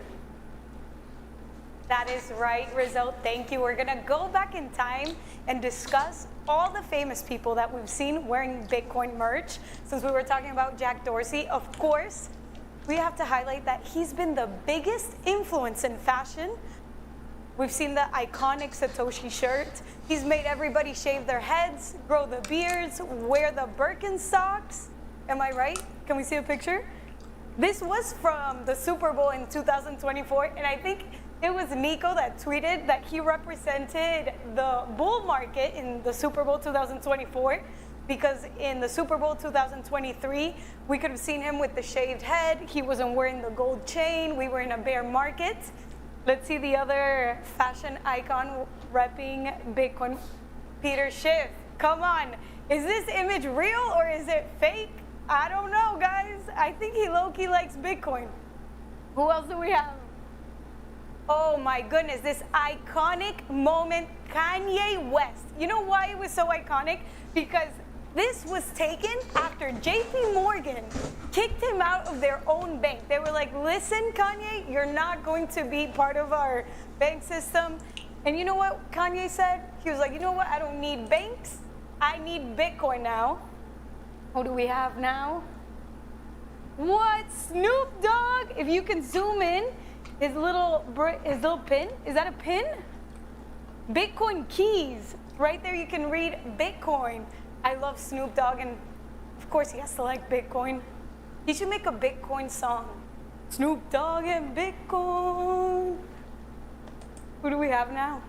That is right, Rizzo. Thank you. We're going to go back in time and discuss all the famous people that we've seen wearing Bitcoin merch. Since we were talking about Jack Dorsey, of course, we have to highlight that he's been the biggest influence in fashion. We've seen the iconic Satoshi shirt. He's made everybody shave their heads, grow the beards, wear the Birkenstocks. Am I right? Can we see a picture? This was from the Super Bowl in 2024, and I think it was Nico that tweeted that he represented the bull market in the Super Bowl 2024, because in the Super Bowl 2023, we could have seen him with the shaved head. He wasn't wearing the gold chain. We were in a bear market. Let's see the other fashion icon repping Bitcoin, Peter Schiff. Come on, is this image real or is it fake? I don't know, guys. I think he low-key likes Bitcoin. Who else do we have? Oh my goodness, this iconic moment, Kanye West. You know why it was so iconic? Because this was taken after JP Morgan kicked him out of their own bank. They were like, listen, Kanye, you're not going to be part of our bank system. And you know what Kanye said? He was like, you know what? I don't need banks. I need Bitcoin now. Who do we have now? What? Snoop Dogg? If you can zoom in, his little pin. Is that a pin? Bitcoin keys. Right there you can read Bitcoin. I love Snoop Dogg, and of course he has to like Bitcoin. He should make a Bitcoin song. Snoop Dogg and Bitcoin. Who do we have now?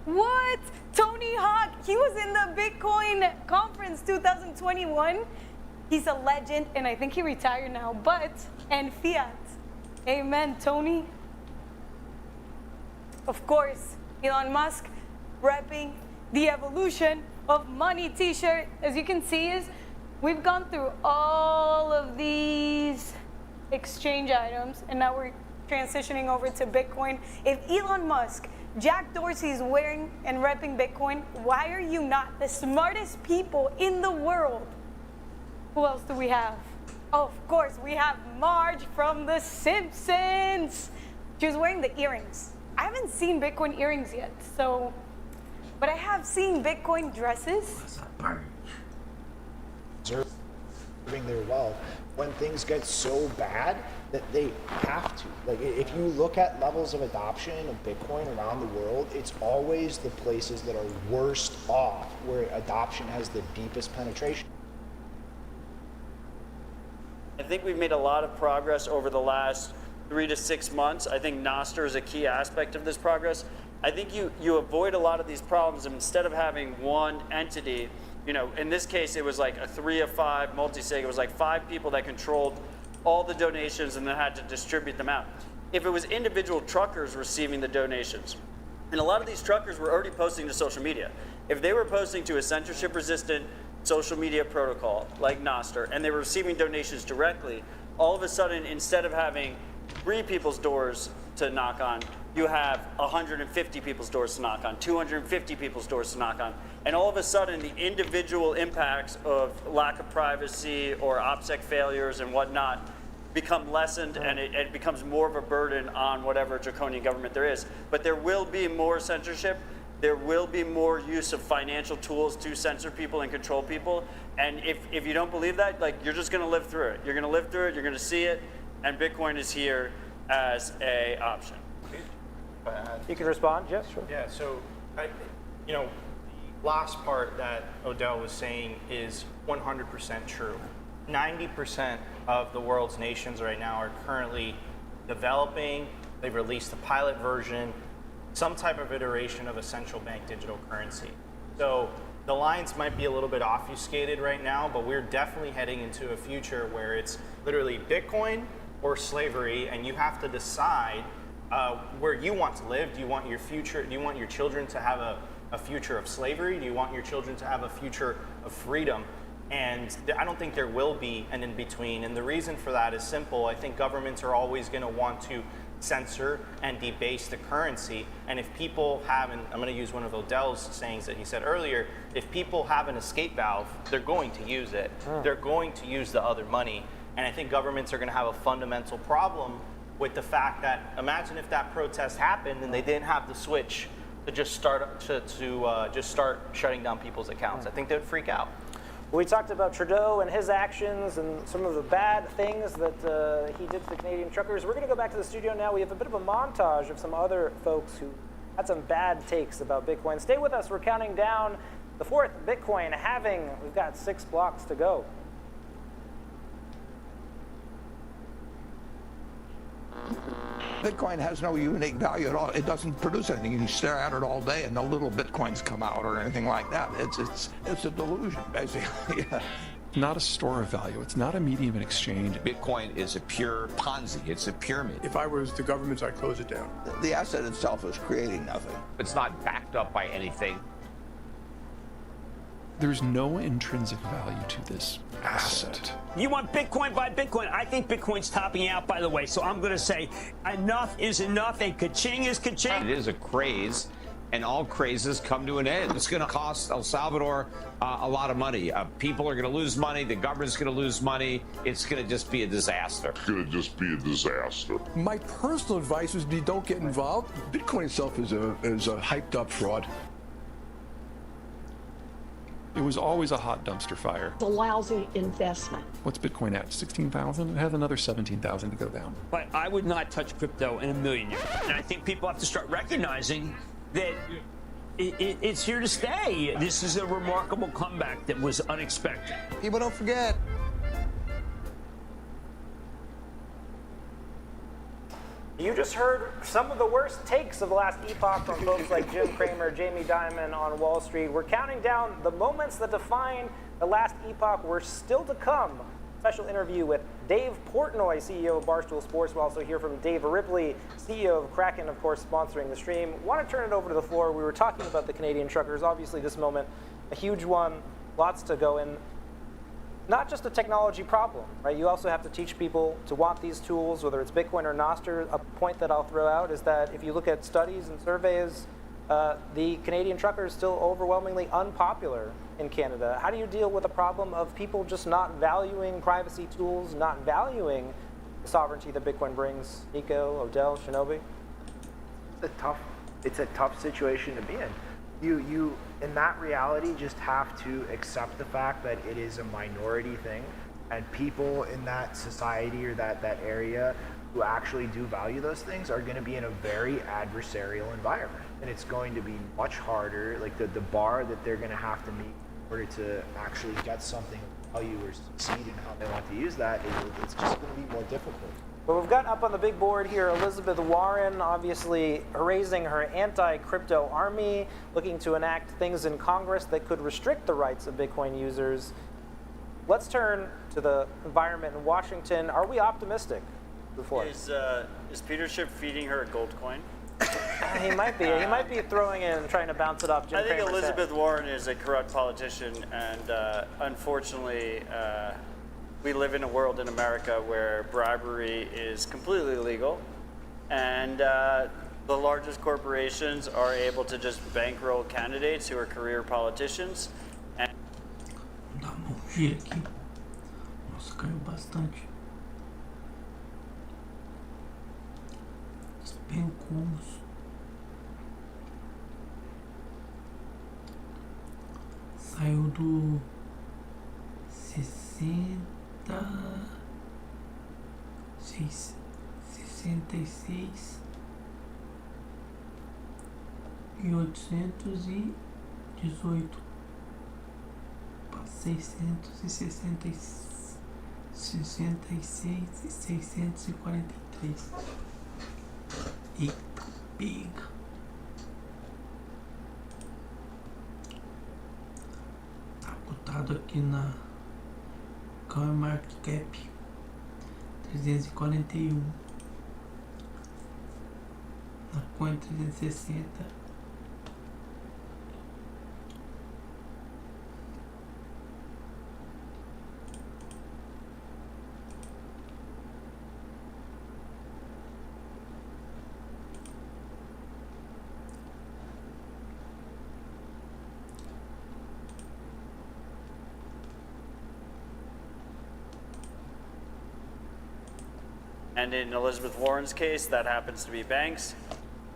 What? Tony Hawk. He was in the Bitcoin conference 2021. He's a legend, and I think he retired now, and fiat. Amen, Tony. Of course, Elon Musk repping the evolution of money t-shirt. As you can see, we've gone through all of these exchange items, and now we're transitioning over to Bitcoin. If Elon Musk, Jack Dorsey is wearing and repping Bitcoin, why are you not the smartest people in the world? Who else do we have? Oh, of course, we have Marge from The Simpsons. She was wearing the earrings. I haven't seen Bitcoin earrings yet, but I have seen Bitcoin dresses. Preserving their wealth when things get so bad that they have to. Like, if you look at levels of adoption of Bitcoin around the world, it's always the places that are worst off where adoption has the deepest penetration. I think we've made a lot of progress over the last 3 to 6 months. I think Nostr is a key aspect of this progress. I think you avoid a lot of these problems, and instead of having one entity, in this case it was like a 3 of 5 multi-sig. It was like 5 people that controlled all the donations and then had to distribute them out. If it was individual truckers receiving the donations, and a lot of these truckers were already posting to social media. If they were posting to a censorship-resistant social media protocol like Nostr, and they were receiving donations directly, all of a sudden, instead of having 3 people's doors to knock on, you have 150 people's doors to knock on, 250 people's doors to knock on. And all of a sudden, the individual impacts of lack of privacy or OPSEC failures and whatnot become lessened, and it becomes more of a burden on whatever draconian government there is. But there will be more censorship. There will be more use of financial tools to censor people and control people. And if you don't believe that, you're just going to live through it. You're going to live through it. You're going to see it. And Bitcoin is here as a option. You can respond, Jeff. Sure. Yeah. So, the last part that Odell was saying is 100% true. 90% of the world's nations right now are currently developing. They've released a pilot version, some type of iteration of a central bank digital currency. So the lines might be a little bit obfuscated right now, but we're definitely heading into a future where it's literally Bitcoin or slavery, and you have to decide where you want to live. Do you want your future? Do you want your children to have a future of slavery? Do you want your children to have a future of freedom? And I don't think there will be an in-between. And the reason for that is simple. I think governments are always going to want to censor and debase the currency. And if people have, and I'm going to use one of Odell's sayings that he said earlier, if people have an escape valve, they're going to use it. They're going to use the other money. And I think governments are going to have a fundamental problem with the fact that, imagine if that protest happened and they didn't have the switch to just start just start shutting down people's accounts. I think they'd freak out. We talked about Trudeau and his actions and some of the bad things that he did to the Canadian truckers. We're going to go back to the studio now. We have a bit of a montage of some other folks who had some bad takes about Bitcoin. Stay with us. We're counting down the 4th Bitcoin halving. We've got 6 blocks to go. Bitcoin has no unique value at all. It doesn't produce anything. You can stare at it all day and no little Bitcoins come out or anything like that. It's a delusion, basically. Not a store of value. It's not a medium of exchange. Bitcoin is a pure Ponzi. It's a pyramid. If I was the government, I'd close it down. The asset itself is creating nothing. It's not backed up by anything. There's no intrinsic value to this asset. You want Bitcoin, buy Bitcoin. I think Bitcoin's topping out, by the way. So I'm going to say enough is enough and ka-ching is ka-ching. It is a craze, and all crazes come to an end. It's going to cost El Salvador a lot of money. People are going to lose money. The government's going to lose money. It's going to just be a disaster. My personal advice would be don't get involved. Bitcoin itself is a hyped up fraud. It was always a hot dumpster fire. It's a lousy investment. What's Bitcoin at? 16,000? It has another 17,000 to go down. But I would not touch crypto in a million years. And I think people have to start recognizing that it's here to stay. This is a remarkable comeback that was unexpected. People don't forget. You just heard some of the worst takes of the last epoch from folks like Jim Cramer, Jamie Dimon on Wall Street. We're counting down the moments that define the last epoch. We're still to come. Special interview with Dave Portnoy, CEO of Barstool Sports. We'll also hear from Dave Ripley, CEO of Kraken, of course, sponsoring the stream. Want to turn it over to the floor. We were talking about the Canadian truckers. Obviously, this moment, a huge one. Lots to go in. Not just a technology problem, right? You also have to teach people to want these tools, whether it's Bitcoin or Nostr. A point that I'll throw out is that if you look at studies and surveys, the Canadian trucker is still overwhelmingly unpopular in Canada. How do you deal with the problem of people just not valuing privacy tools, not valuing the sovereignty that Bitcoin brings? Nico, Odell, Shinobi? It's a tough situation to be in. You in that reality just have to accept the fact that it is a minority thing, and people in that society or that area who actually do value those things are going to be in a very adversarial environment, and it's going to be much harder. Like the bar that they're going to have to meet in order to actually get something of value or succeed in how they want to use that, it's just going to be more difficult. Well, we've got up on the big board here Elizabeth Warren, obviously raising her anti-crypto army, looking to enact things in Congress that could restrict the rights of Bitcoin users. Let's turn to the environment in Washington. Are we optimistic? Before Is Peter Schiff feeding her a gold coin? He might be. He might be throwing in and trying to bounce it off Jim I think Cramer's Elizabeth head. Warren is a corrupt politician, and unfortunately, we live in a world in America where bribery is completely illegal, and the largest corporations are able to just bankroll candidates who are career politicians. And Dá uma G aqui. Nossa, caiu bastante. Despencamos. Saiu do 66 e 818 para 666 e 643. Eita, pega. Tá cotado aqui na CoinMarketCap 341, na Coin 360. And in Elizabeth Warren's case, that happens to be banks.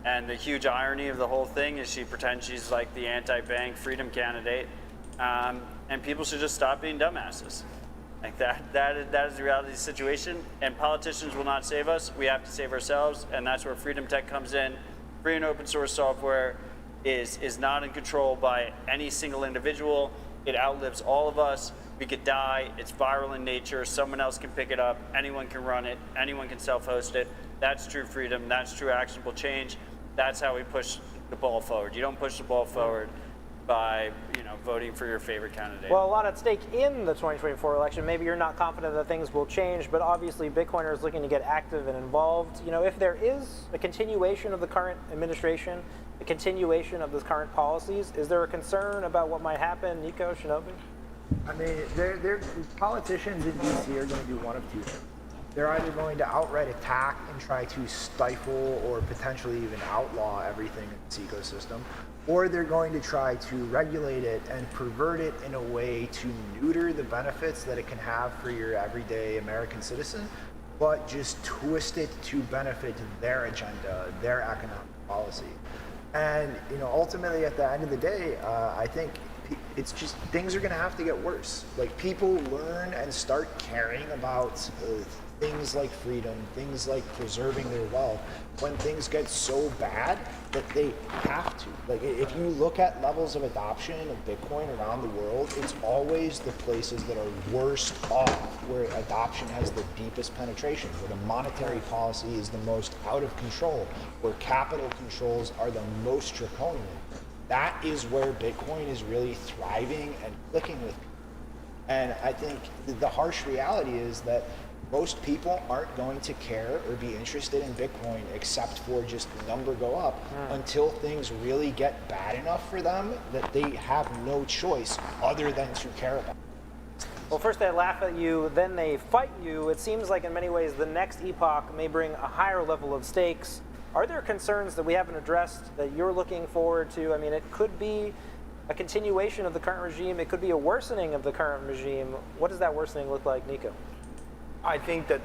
And the huge irony of the whole thing is she pretends she's like the anti-bank freedom candidate. And people should just stop being dumbasses. Like that is the reality of the situation. And politicians will not save us. We have to save ourselves. And that's where Freedom Tech comes in. Free and open source software is not in control by any single individual. It outlives all of us. We could die. It's viral in nature. Someone else can pick it up. Anyone can run it. Anyone can self-host it. That's true freedom. That's true actionable change. That's how we push the ball forward. You don't push the ball forward by, voting for your favorite candidate. Well, a lot at stake in the 2024 election. Maybe you're not confident that things will change, but obviously Bitcoiners looking to get active and involved. If there is a continuation of the current administration, a continuation of the current policies, is there a concern about what might happen? Nico, Shinobi? I mean, politicians in DC are going to do one of two things. They're either going to outright attack and try to stifle or potentially even outlaw everything in this ecosystem, or they're going to try to regulate it and pervert it in a way to neuter the benefits that it can have for your everyday American citizen, but just twist it to benefit their agenda, their economic policy. And ultimately, at the end of the day, I think it's just things are going to have to get worse. Like, people learn and start caring about things like freedom, things like preserving their wealth, when things get so bad that they have to. Like, if you look at levels of adoption of Bitcoin around the world, it's always the places that are worst off, where adoption has the deepest penetration, where the monetary policy is the most out of control, where capital controls are the most draconian. That is where Bitcoin is really thriving and clicking with people. And I think the harsh reality is that most people aren't going to care or be interested in Bitcoin except for just the number go up until things really get bad enough for them that they have no choice other than to care about it. Well, first they laugh at you, then they fight you. It seems like in many ways the next epoch may bring a higher level of stakes. Are there concerns that we haven't addressed that you're looking forward to? I mean, it could be a continuation of the current regime. It could be a worsening of the current regime. What does that worsening look like, Nico? I think that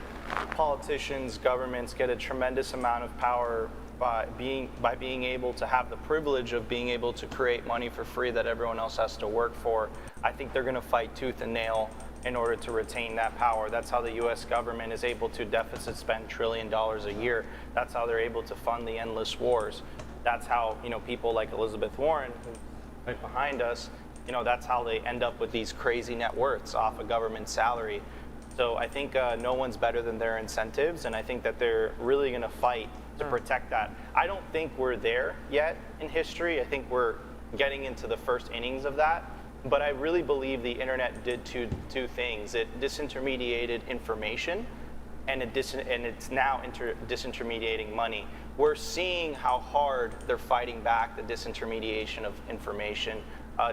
politicians, governments get a tremendous amount of power by being able to have the privilege of being able to create money for free that everyone else has to work for. I think they're going to fight tooth and nail in order to retain that power. That's how the U.S. government is able to deficit spend $1 trillion a year. That's how they're able to fund the endless wars. That's how people like Elizabeth Warren, who's right behind us, that's how they end up with these crazy net worths off a government salary. So I think no one's better than their incentives, and I think that they're really going to fight to protect that. I don't think we're there yet in history. I think we're getting into the first innings of that. But I really believe the internet did two things. It disintermediated information, and it's now disintermediating money. We're seeing how hard they're fighting back the disintermediation of information.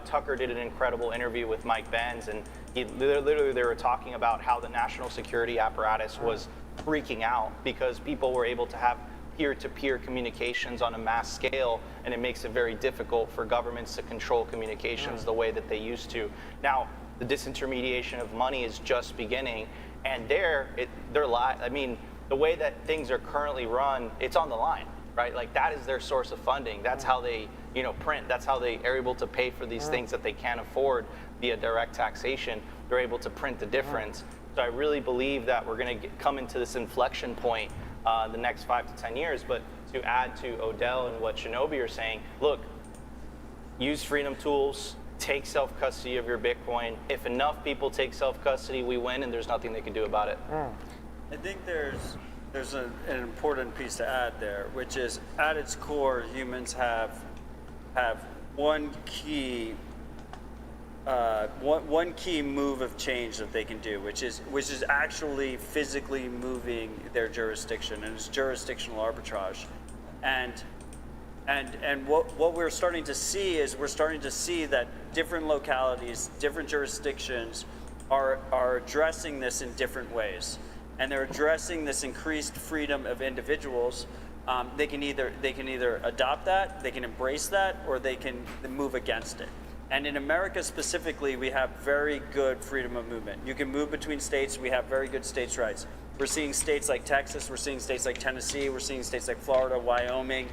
Tucker did an incredible interview with Mike Benz, and they were talking about how the national security apparatus was freaking out because people were able to have peer-to-peer communications on a mass scale, and it makes it very difficult for governments to control communications the way that they used to. Now, the disintermediation of money is just beginning, and the way that things are currently run, it's on the line, right? Like, that is their source of funding. That's how they, print. That's how they are able to pay for these things that they can't afford via direct taxation. They're able to print the difference. So I really believe that we're going to come into this inflection point the next 5 to 10 years. But to add to Odell and what Shinobi are saying, look, use freedom tools, take self-custody of your Bitcoin. If enough people take self-custody, we win, and there's nothing they can do about it. I think there's an important piece to add there, which is at its core, humans have one key move of change that they can do, which is actually physically moving their jurisdiction, and it's jurisdictional arbitrage. And what we're starting to see is that different localities, different jurisdictions are addressing this in different ways. And they're addressing this increased freedom of individuals. They can either adopt that, they can embrace that, or they can move against it. And in America specifically, we have very good freedom of movement. You can move between states. We have very good states' rights. We're seeing states like Texas, we're seeing states like Tennessee, we're seeing states like Florida, Wyoming,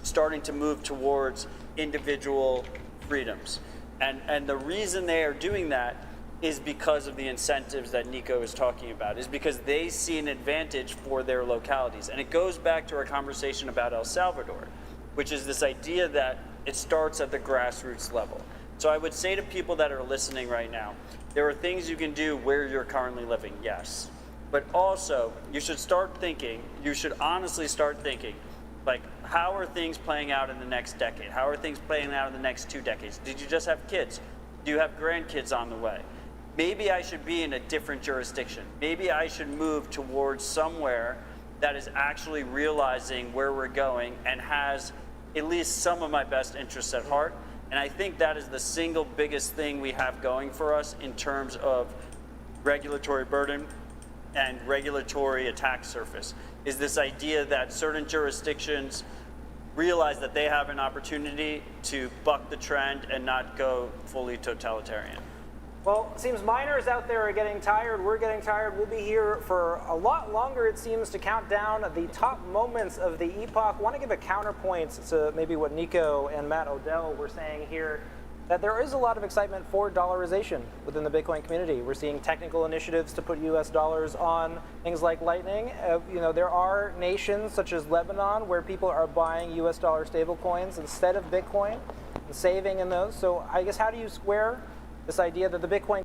starting to move towards individual freedoms. And the reason they are doing that is because of the incentives that Nico is talking about, is because they see an advantage for their localities. And it goes back to our conversation about El Salvador, which is this idea that it starts at the grassroots level. So I would say to people that are listening right now, there are things you can do where you're currently living, yes. But also, you should start thinking, you should honestly start thinking, like, how are things playing out in the next decade? How are things playing out in the next 2 decades? Did you just have kids? Do you have grandkids on the way? Maybe I should be in a different jurisdiction. Maybe I should move towards somewhere that is actually realizing where we're going and has at least some of my best interests at heart. And I think that is the single biggest thing we have going for us in terms of regulatory burden and regulatory attack surface, is this idea that certain jurisdictions realize that they have an opportunity to buck the trend and not go fully totalitarian. Well, it seems miners out there are getting tired. We're getting tired. We'll be here for a lot longer, it seems, to count down the top moments of the epoch. I want to give a counterpoint to maybe what Nico and Matt Odell were saying here, that there is a lot of excitement for dollarization within the Bitcoin community. We're seeing technical initiatives to put US dollars on things like Lightning. There are nations such as Lebanon where people are buying US dollar stablecoins instead of Bitcoin and saving in those. So I guess how do you square this idea that the Bitcoin